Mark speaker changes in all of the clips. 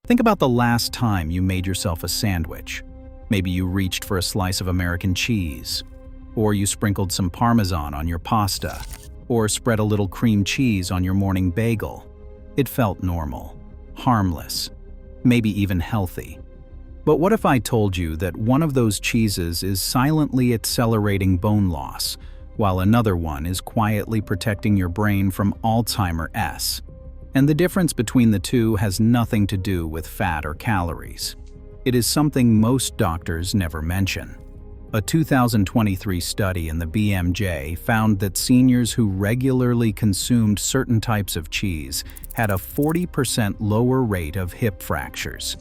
Speaker 1: Think about the last time you made yourself a sandwich. Maybe you reached for a slice of American cheese, or you sprinkled some Parmesan on your pasta, or spread a little cream cheese on your morning bagel. It felt normal, harmless, maybe even healthy. But what if I told you that one of those cheeses is silently accelerating bone loss, while another one is quietly protecting your brain from Alzheimer's? And the difference between the two has nothing to do with fat or calories. It is something most doctors never mention. A 2023 study in the BMJ found that seniors who regularly consumed certain types of cheese had a 40% lower rate of hip fractures.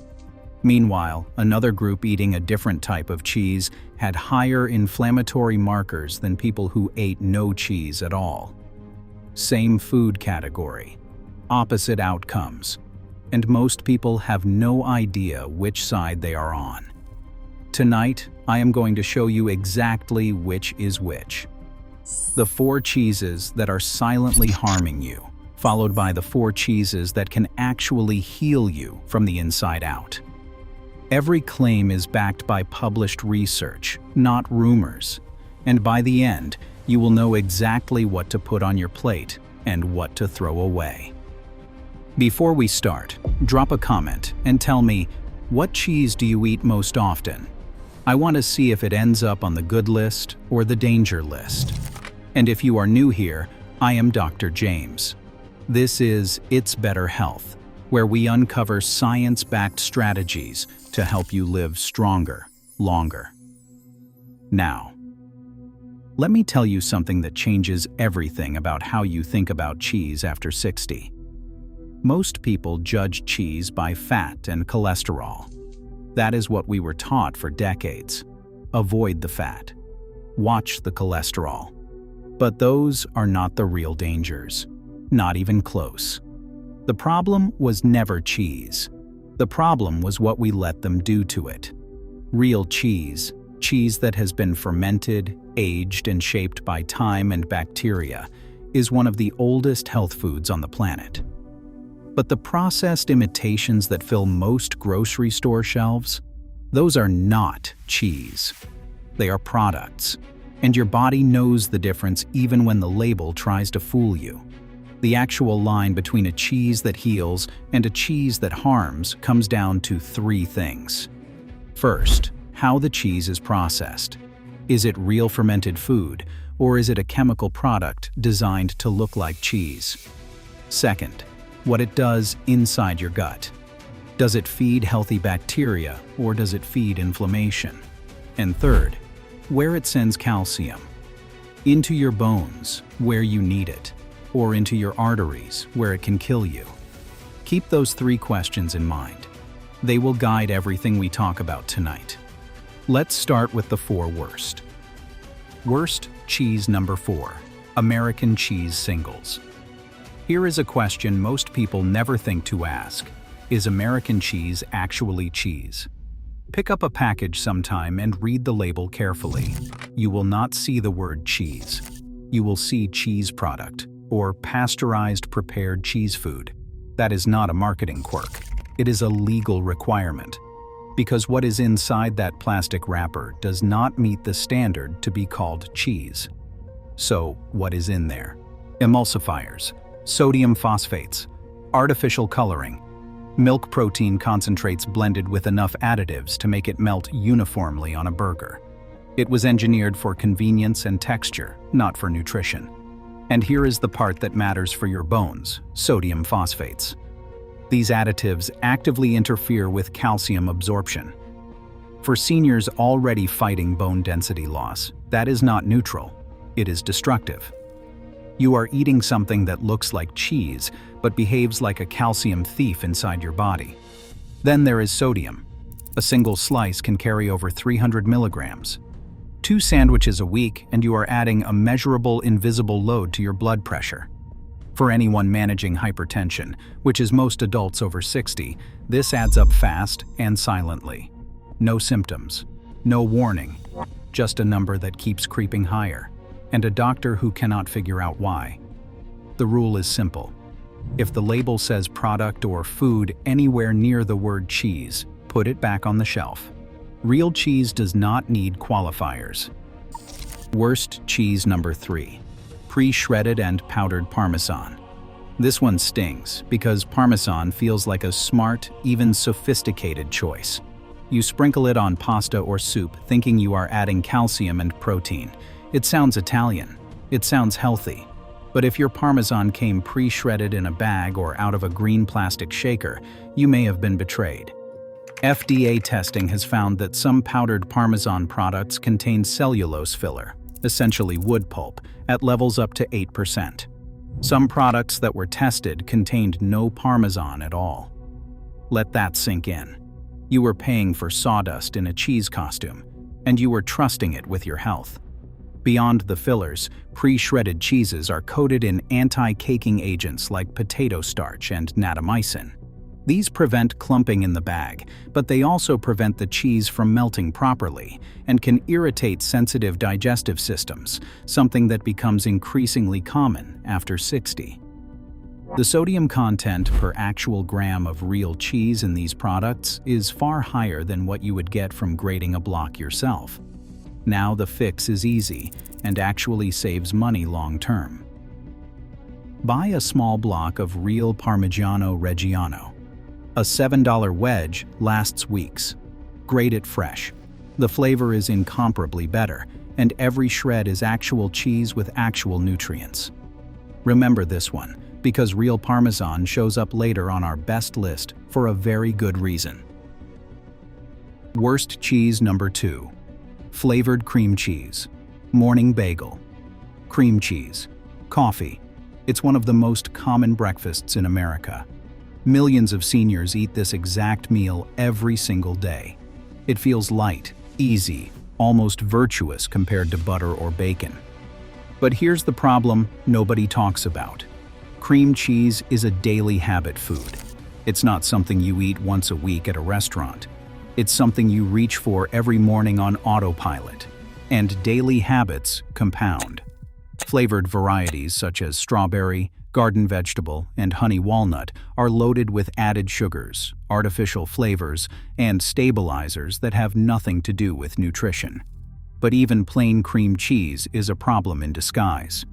Speaker 1: Meanwhile, another group eating a different type of cheese had higher inflammatory markers than people who ate no cheese at all. Same food category, opposite outcomes, and most people have no idea which side they are on. Tonight, I am going to show you exactly which is which. The 4 cheeses that are silently harming you, followed by the 4 cheeses that can actually heal you from the inside out. Every claim is backed by published research, not rumors, and by the end, you will know exactly what to put on your plate and what to throw away. Before we start, drop a comment and tell me, what cheese do you eat most often? I want to see if it ends up on the good list or the danger list. And if you are new here, I am Dr. James. This is It's Better Health, where we uncover science-backed strategies to help you live stronger, longer. Now, let me tell you something that changes everything about how you think about cheese after 60. Most people judge cheese by fat and cholesterol. That is what we were taught for decades. Avoid the fat. Watch the cholesterol. But those are not the real dangers. Not even close. The problem was never cheese. The problem was what we let them do to it. Real cheese, cheese that has been fermented, aged, and shaped by time and bacteria, is one of the oldest health foods on the planet. But the processed imitations that fill most grocery store shelves, those are not cheese. They are products, and your body knows the difference even when the label tries to fool you. The actual line between a cheese that heals and a cheese that harms comes down to 3 things. First, how the cheese is processed. Is it real fermented food, or is it a chemical product designed to look like cheese? Second, what it does inside your gut. Does it feed healthy bacteria, or does it feed inflammation? And third, where it sends calcium. Into your bones, where you need it, or into your arteries, where it can kill you. Keep those 3 questions in mind. They will guide everything we talk about tonight. Let's start with the 4 worst. Worst cheese number 4, American cheese singles. Here is a question most people never think to ask. Is American cheese actually cheese? Pick up a package sometime and read the label carefully. You will not see the word cheese. You will see cheese product, or pasteurized prepared cheese food. That is not a marketing quirk. It is a legal requirement. Because what is inside that plastic wrapper does not meet the standard to be called cheese. So, what is in there? Emulsifiers, sodium phosphates, artificial coloring, milk protein concentrates blended with enough additives to make it melt uniformly on a burger. It was engineered for convenience and texture, not for nutrition. And here is the part that matters for your bones: sodium phosphates. These additives actively interfere with calcium absorption. For seniors already fighting bone density loss, that is not neutral, it is destructive. You are eating something that looks like cheese, but behaves like a calcium thief inside your body. Then there is sodium. A single slice can carry over 300 milligrams. 2 sandwiches a week, and you are adding a measurable, invisible load to your blood pressure. For anyone managing hypertension, which is most adults over 60, this adds up fast and silently. No symptoms, no warning, just a number that keeps creeping higher, and a doctor who cannot figure out why. The rule is simple. If the label says product or food anywhere near the word cheese, put it back on the shelf. Real cheese does not need qualifiers. Worst cheese number 3. Pre-shredded and powdered Parmesan. This one stings because Parmesan feels like a smart, even sophisticated choice. You sprinkle it on pasta or soup thinking you are adding calcium and protein. It sounds Italian. It sounds healthy. But if your Parmesan came pre-shredded in a bag or out of a green plastic shaker, you may have been betrayed. FDA testing has found that some powdered Parmesan products contain cellulose filler, essentially wood pulp, at levels up to 8%. Some products that were tested contained no Parmesan at all. Let that sink in. You were paying for sawdust in a cheese costume, and you were trusting it with your health. Beyond the fillers, pre-shredded cheeses are coated in anti-caking agents like potato starch and natamycin. These prevent clumping in the bag, but they also prevent the cheese from melting properly and can irritate sensitive digestive systems, something that becomes increasingly common after 60. The sodium content per actual gram of real cheese in these products is far higher than what you would get from grating a block yourself. Now the fix is easy and actually saves money long term. Buy a small block of real Parmigiano Reggiano. A $7 wedge lasts weeks. Grate it fresh. The flavor is incomparably better, and every shred is actual cheese with actual nutrients. Remember this one, because real Parmesan shows up later on our best list for a very good reason. Worst cheese number 2. Flavored cream cheese. Morning bagel. Cream cheese. Coffee. It's one of the most common breakfasts in America. Millions of seniors eat this exact meal every single day. It feels light, easy, almost virtuous compared to butter or bacon. But here's the problem nobody talks about. Cream cheese is a daily habit food. It's not something you eat once a week at a restaurant. It's something you reach for every morning on autopilot. And daily habits compound. Flavored varieties such as strawberry, garden vegetable, and honey walnut are loaded with added sugars, artificial flavors, and stabilizers that have nothing to do with nutrition. But even plain cream cheese is a problem in disguise.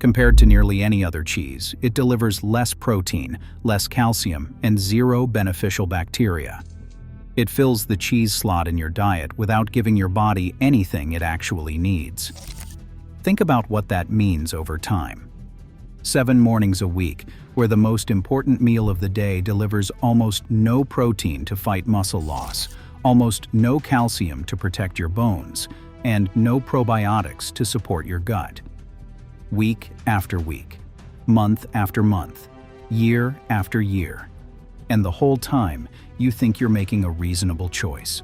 Speaker 1: Compared to nearly any other cheese, it delivers less protein, less calcium, and zero beneficial bacteria. It fills the cheese slot in your diet without giving your body anything it actually needs. Think about what that means over time. 7 mornings a week, where the most important meal of the day delivers almost no protein to fight muscle loss, almost no calcium to protect your bones, and no probiotics to support your gut. Week after week, month after month, year after year. And the whole time, you think you're making a reasonable choice.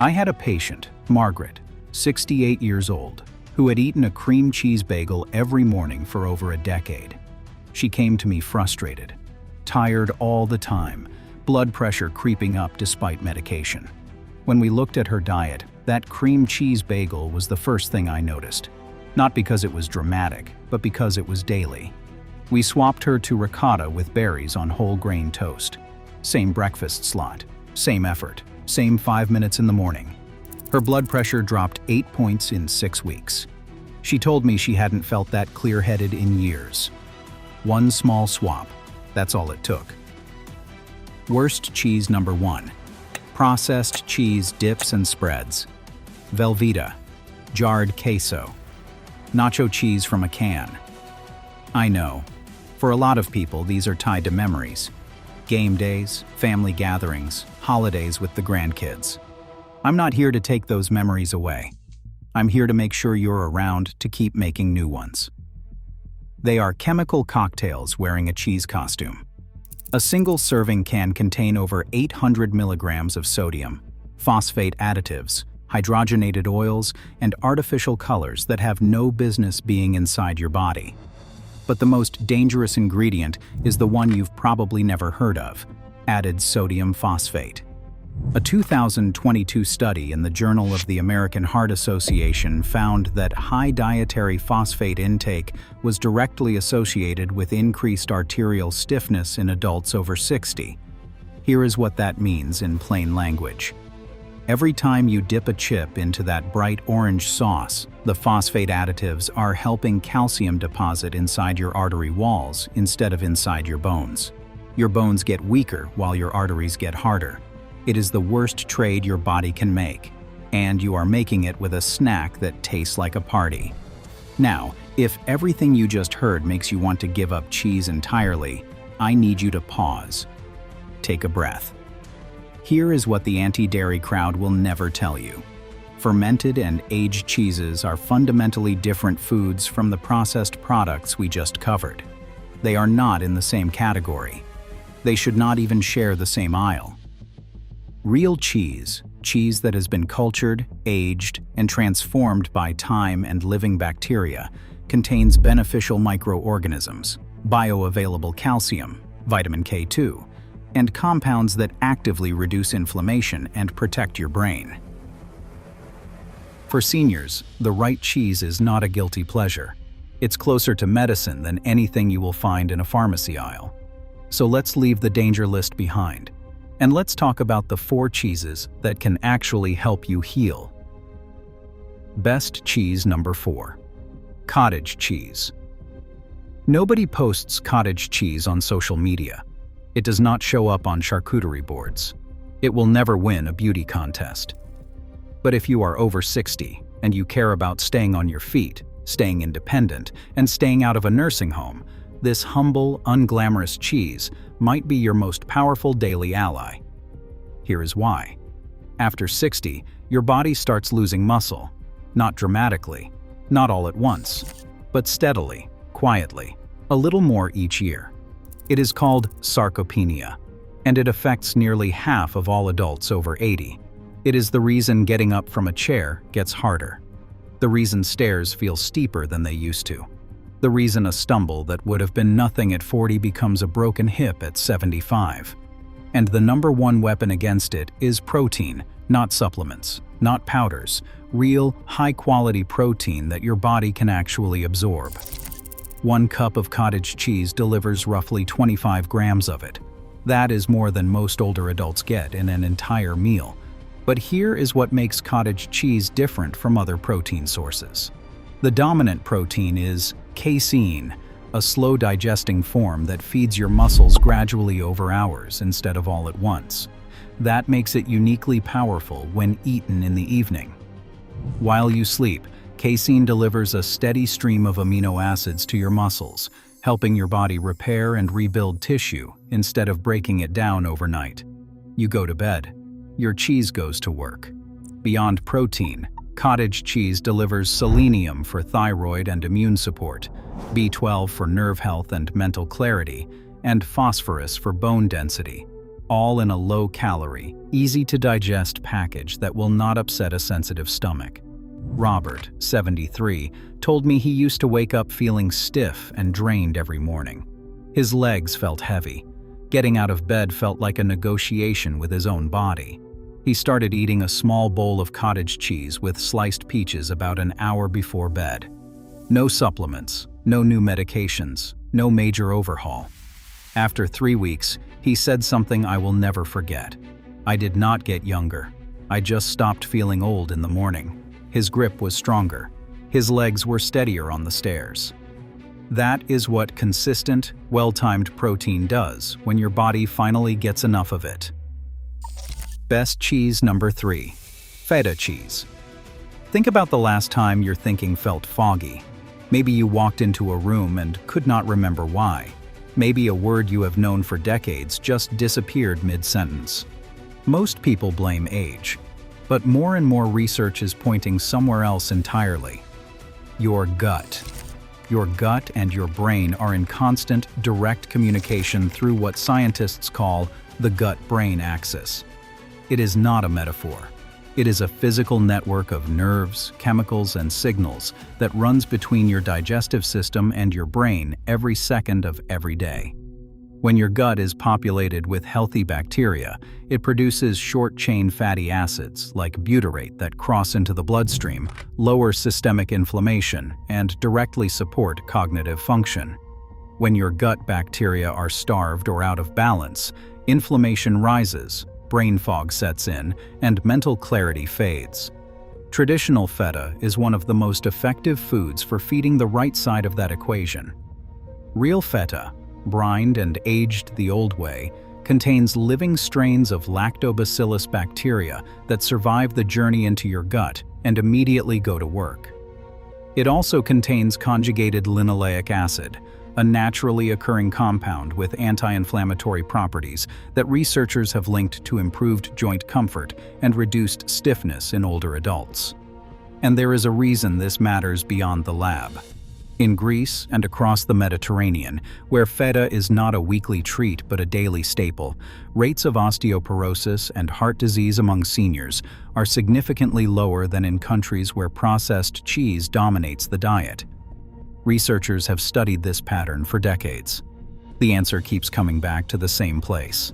Speaker 1: I had a patient, Margaret, 68 years old, who had eaten a cream cheese bagel every morning for over a decade. She came to me frustrated, tired all the time, blood pressure creeping up despite medication. When we looked at her diet, that cream cheese bagel was the first thing I noticed. Not because it was dramatic, but because it was daily. We swapped her to ricotta with berries on whole grain toast. Same breakfast slot, same effort, same 5 minutes in the morning. Her blood pressure dropped 8 points in 6 weeks. She told me she hadn't felt that clear-headed in years. One small swap, that's all it took. Worst cheese number 1. Processed cheese dips and spreads. Velveeta, jarred queso, nacho cheese from a can. I know, for a lot of people these are tied to memories. Game days, family gatherings, holidays with the grandkids. I'm not here to take those memories away. I'm here to make sure you're around to keep making new ones. They are chemical cocktails wearing a cheese costume. A single serving can contain over 800 milligrams of sodium, phosphate additives, hydrogenated oils, and artificial colors that have no business being inside your body. But the most dangerous ingredient is the one you've probably never heard of: added sodium phosphate. A 2022 study in the Journal of the American Heart Association found that high dietary phosphate intake was directly associated with increased arterial stiffness in adults over 60. Here is what that means in plain language. Every time you dip a chip into that bright orange sauce, the phosphate additives are helping calcium deposit inside your artery walls instead of inside your bones. Your bones get weaker while your arteries get harder. It is the worst trade your body can make, and you are making it with a snack that tastes like a party. Now, if everything you just heard makes you want to give up cheese entirely, I need you to pause. Take a breath. Here is what the anti-dairy crowd will never tell you. Fermented and aged cheeses are fundamentally different foods from the processed products we just covered. They are not in the same category. They should not even share the same aisle. Real cheese, cheese that has been cultured, aged, and transformed by time and living bacteria, contains beneficial microorganisms, bioavailable calcium, vitamin K2, and compounds that actively reduce inflammation and protect your brain. For seniors, the right cheese is not a guilty pleasure. It's closer to medicine than anything you will find in a pharmacy aisle. So let's leave the danger list behind. And let's talk about the 4 cheeses that can actually help you heal. Best cheese number 4. Cottage cheese. Nobody posts cottage cheese on social media. It does not show up on charcuterie boards. It will never win a beauty contest. But if you are over 60 and you care about staying on your feet, staying independent, and staying out of a nursing home, this humble, unglamorous cheese might be your most powerful daily ally. Here is why. After 60, your body starts losing muscle. Not dramatically, not all at once, but steadily, quietly, a little more each year. It is called sarcopenia, and it affects nearly half of all adults over 80. It is the reason getting up from a chair gets harder. The reason stairs feel steeper than they used to. The reason a stumble that would have been nothing at 40 becomes a broken hip at 75. And the number one weapon against it is protein, not supplements, not powders, real, high-quality protein that your body can actually absorb. 1 cup of cottage cheese delivers roughly 25 grams of it. That is more than most older adults get in an entire meal. But here is what makes cottage cheese different from other protein sources. The dominant protein is casein, a slow-digesting form that feeds your muscles gradually over hours instead of all at once. That makes it uniquely powerful when eaten in the evening. While you sleep, casein delivers a steady stream of amino acids to your muscles, helping your body repair and rebuild tissue instead of breaking it down overnight. You go to bed. Your cheese goes to work. Beyond protein, cottage cheese delivers selenium for thyroid and immune support, B12 for nerve health and mental clarity, and phosphorus for bone density, all in a low-calorie, easy-to-digest package that will not upset a sensitive stomach. Robert, 73, told me he used to wake up feeling stiff and drained every morning. His legs felt heavy. Getting out of bed felt like a negotiation with his own body. He started eating a small bowl of cottage cheese with sliced peaches about an hour before bed. No supplements, no new medications, no major overhaul. After 3 weeks, he said something I will never forget. I did not get younger. I just stopped feeling old in the morning. His grip was stronger. His legs were steadier on the stairs. That is what consistent, well-timed protein does when your body finally gets enough of it. Best cheese number 3. Feta cheese. Think about the last time your thinking felt foggy. Maybe you walked into a room and could not remember why. Maybe a word you have known for decades just disappeared mid-sentence. Most people blame age, but more and more research is pointing somewhere else entirely. Your gut. Your gut and your brain are in constant, direct communication through what scientists call the gut-brain axis. It is not a metaphor. It is a physical network of nerves, chemicals, and signals that runs between your digestive system and your brain every second of every day. When your gut is populated with healthy bacteria, it produces short-chain fatty acids like butyrate that cross into the bloodstream, lower systemic inflammation, and directly support cognitive function. When your gut bacteria are starved or out of balance, inflammation rises, brain fog sets in, and mental clarity fades. Traditional feta is one of the most effective foods for feeding the right side of that equation. Real feta, brined and aged the old way, contains living strains of lactobacillus bacteria that survive the journey into your gut and immediately go to work. It also contains conjugated linoleic acid, a naturally occurring compound with anti-inflammatory properties that researchers have linked to improved joint comfort and reduced stiffness in older adults. And there is a reason this matters beyond the lab. In Greece and across the Mediterranean, where feta is not a weekly treat but a daily staple, rates of osteoporosis and heart disease among seniors are significantly lower than in countries where processed cheese dominates the diet. Researchers have studied this pattern for decades. The answer keeps coming back to the same place.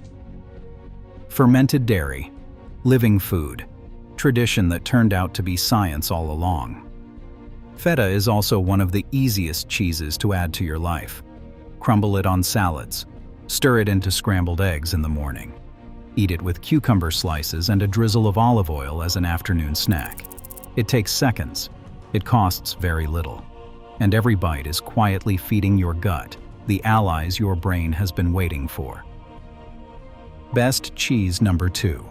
Speaker 1: Fermented dairy, living food, tradition that turned out to be science all along. Feta is also one of the easiest cheeses to add to your life. Crumble it on salads. Stir it into scrambled eggs in the morning. Eat it with cucumber slices and a drizzle of olive oil as an afternoon snack. It takes seconds. It costs very little. And every bite is quietly feeding your gut, the allies your brain has been waiting for. Best cheese number 2.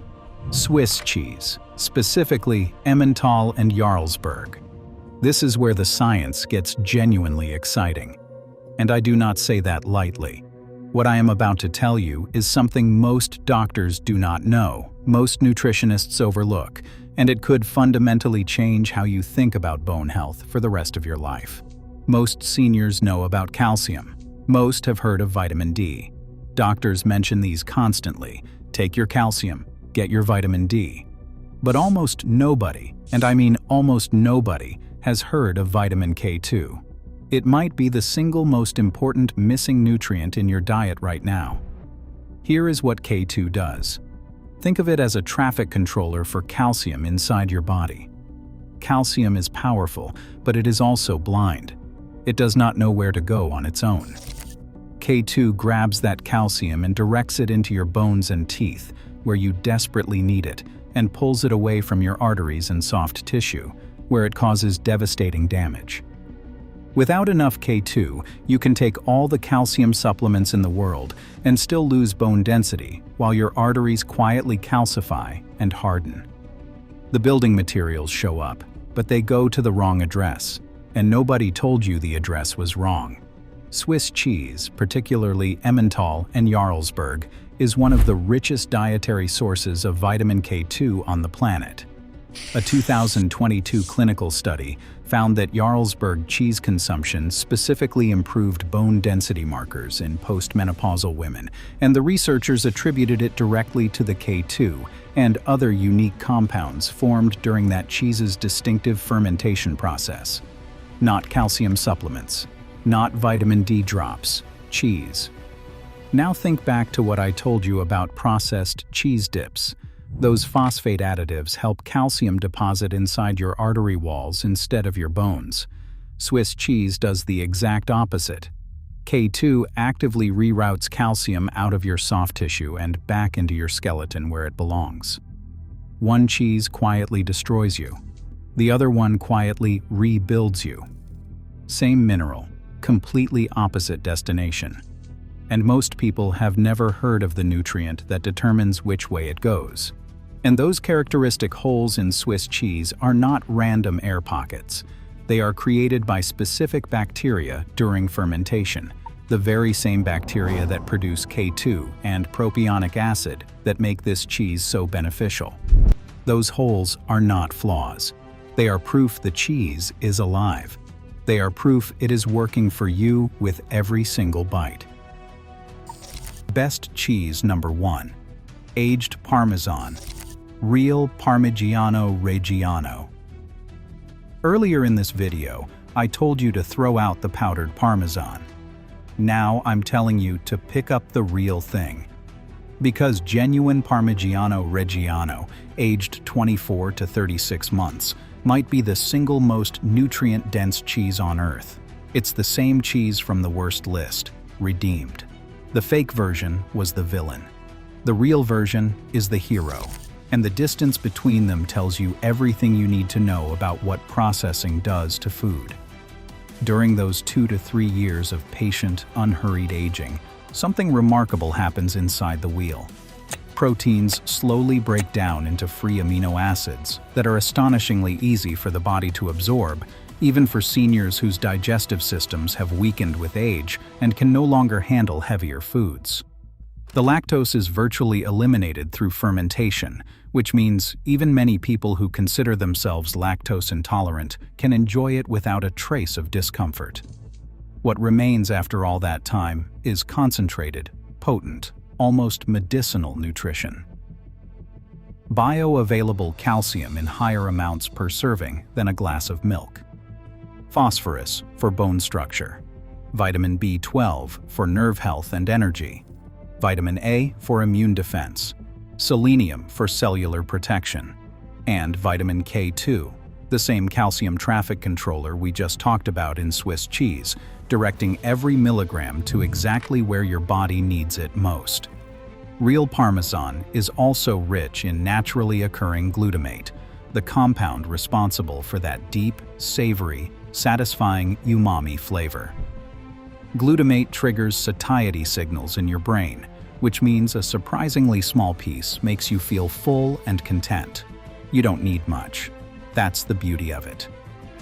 Speaker 1: Swiss cheese, specifically Emmental and Jarlsberg. This is where the science gets genuinely exciting. And I do not say that lightly. What I am about to tell you is something most doctors do not know, most nutritionists overlook, and it could fundamentally change how you think about bone health for the rest of your life. Most seniors know about calcium. Most have heard of vitamin D. Doctors mention these constantly. Take your calcium, get your vitamin D. But almost nobody, and I mean almost nobody, has heard of vitamin K2. It might be the single most important missing nutrient in your diet right now. Here is what K2 does. Think of it as a traffic controller for calcium inside your body. Calcium is powerful, but it is also blind. It does not know where to go on its own. K2 grabs that calcium and directs it into your bones and teeth, where you desperately need it, and pulls it away from your arteries and soft tissue, where it causes devastating damage. Without enough K2, you can take all the calcium supplements in the world and still lose bone density, while your arteries quietly calcify and harden. The building materials show up, but they go to the wrong address, and nobody told you the address was wrong. Swiss cheese, particularly Emmental and Jarlsberg, is one of the richest dietary sources of vitamin K2 on the planet. A 2022 clinical study found that Jarlsberg cheese consumption specifically improved bone density markers in postmenopausal women, and the researchers attributed it directly to the K2 and other unique compounds formed during that cheese's distinctive fermentation process. Not calcium supplements, not vitamin D drops, cheese. Now think back to what I told you about processed cheese dips. Those phosphate additives help calcium deposit inside your artery walls instead of your bones. Swiss cheese does the exact opposite. K2 actively reroutes calcium out of your soft tissue and back into your skeleton where it belongs. One cheese quietly destroys you. The other one quietly rebuilds you. Same mineral, completely opposite destination. And most people have never heard of the nutrient that determines which way it goes. And those characteristic holes in Swiss cheese are not random air pockets. They are created by specific bacteria during fermentation, the very same bacteria that produce K2 and propionic acid that make this cheese so beneficial. Those holes are not flaws. They are proof the cheese is alive. They are proof it is working for you with every single bite. Best cheese number 1. Aged Parmesan. Real Parmigiano Reggiano. Earlier in this video, I told you to throw out the powdered Parmesan. Now I'm telling you to pick up the real thing. Because genuine Parmigiano Reggiano, aged 24 to 36 months, might be the single most nutrient-dense cheese on earth. It's the same cheese from the worst list, redeemed. The fake version was the villain. The real version is the hero. And the distance between them tells you everything you need to know about what processing does to food. During those 2 to 3 years of patient, unhurried aging, something remarkable happens inside the wheel. Proteins slowly break down into free amino acids that are astonishingly easy for the body to absorb, even for seniors whose digestive systems have weakened with age and can no longer handle heavier foods. The lactose is virtually eliminated through fermentation, which means even many people who consider themselves lactose intolerant can enjoy it without a trace of discomfort. What remains after all that time is concentrated, potent, almost medicinal nutrition. Bioavailable calcium in higher amounts per serving than a glass of milk. Phosphorus for bone structure. Vitamin B12 for nerve health and energy. Vitamin A for immune defense. Selenium for cellular protection. And vitamin K2, the same calcium traffic controller we just talked about in Swiss cheese, directing every milligram to exactly where your body needs it most. Real Parmesan is also rich in naturally occurring glutamate, the compound responsible for that deep, savory, satisfying umami flavor. Glutamate triggers satiety signals in your brain, which means a surprisingly small piece makes you feel full and content. You don't need much. That's the beauty of it.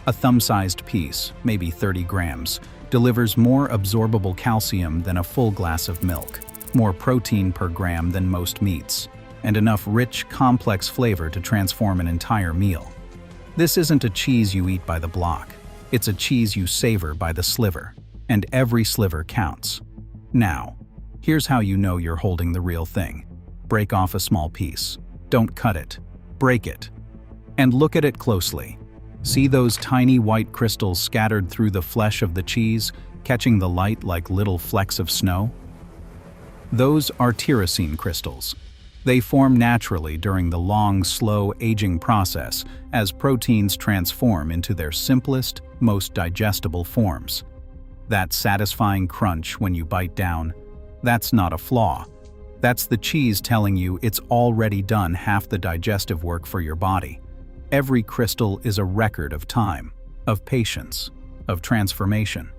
Speaker 1: A thumb-sized piece, maybe 30 grams, delivers more absorbable calcium than a full glass of milk, more protein per gram than most meats, and enough rich, complex flavor to transform an entire meal. This isn't a cheese you eat by the block. It's a cheese you savor by the sliver, and every sliver counts. Now, here's how you know you're holding the real thing. Break off a small piece. Don't cut it. Break it. And look at it closely. See those tiny white crystals scattered through the flesh of the cheese, catching the light like little flecks of snow? Those are tyrosine crystals. They form naturally during the long, slow aging process as proteins transform into their simplest, most digestible forms. That satisfying crunch when you bite down, that's not a flaw. That's the cheese telling you it's already done half the digestive work for your body. Every crystal is a record of time, of patience, of transformation.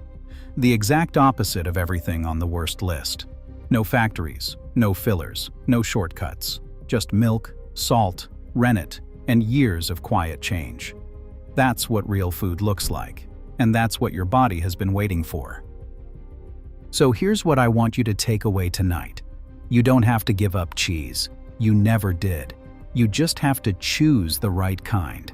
Speaker 1: The exact opposite of everything on the worst list. No factories, no fillers, no shortcuts. Just milk, salt, rennet, and years of quiet change. That's what real food looks like, and that's what your body has been waiting for. So here's what I want you to take away tonight. You don't have to give up cheese. You never did. You just have to choose the right kind.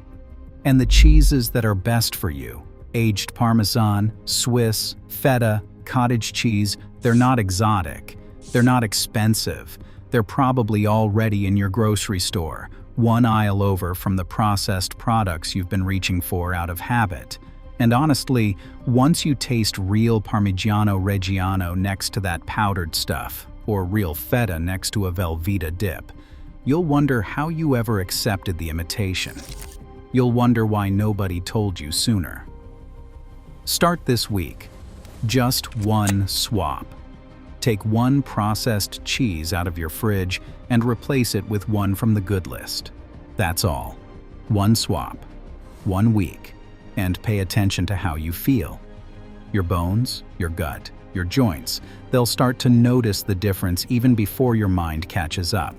Speaker 1: And the cheeses that are best for you, aged Parmesan, Swiss, Feta, cottage cheese, they're not exotic. They're not expensive. They're probably already in your grocery store, one aisle over from the processed products you've been reaching for out of habit. And honestly, once you taste real Parmigiano Reggiano next to that powdered stuff, or real Feta next to a Velveeta dip, you'll wonder how you ever accepted the imitation. You'll wonder why nobody told you sooner. Start this week. Just one swap. Take one processed cheese out of your fridge and replace it with one from the good list. That's all. One swap. 1 week. And pay attention to how you feel. Your bones, your gut, your joints, they'll start to notice the difference even before your mind catches up.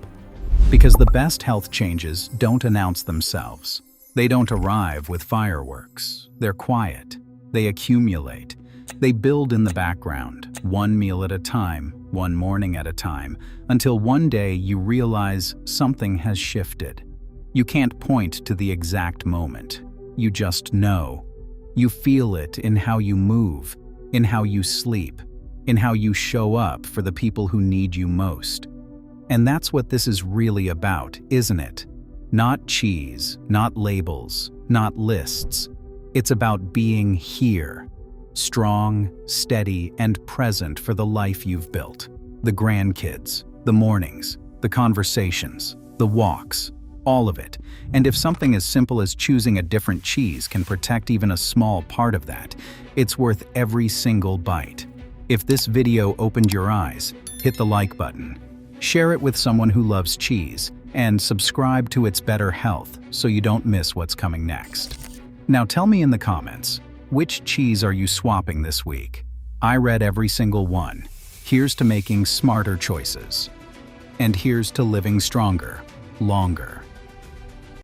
Speaker 1: Because the best health changes don't announce themselves. They don't arrive with fireworks. They're quiet. They accumulate. They build in the background, one meal at a time, one morning at a time, until one day you realize something has shifted. You can't point to the exact moment. You just know. You feel it in how you move, in how you sleep, in how you show up for the people who need you most. And that's what this is really about, isn't it? Not cheese, not labels, not lists. It's about being here. Strong, steady, and present for the life you've built. The grandkids, the mornings, the conversations, the walks, all of it. And if something as simple as choosing a different cheese can protect even a small part of that, it's worth every single bite. If this video opened your eyes, hit the like button, share it with someone who loves cheese, and subscribe to It's Better Health so you don't miss what's coming next. Now tell me in the comments, which cheese are you swapping this week? I read every single one. Here's to making smarter choices. And here's to living stronger, longer.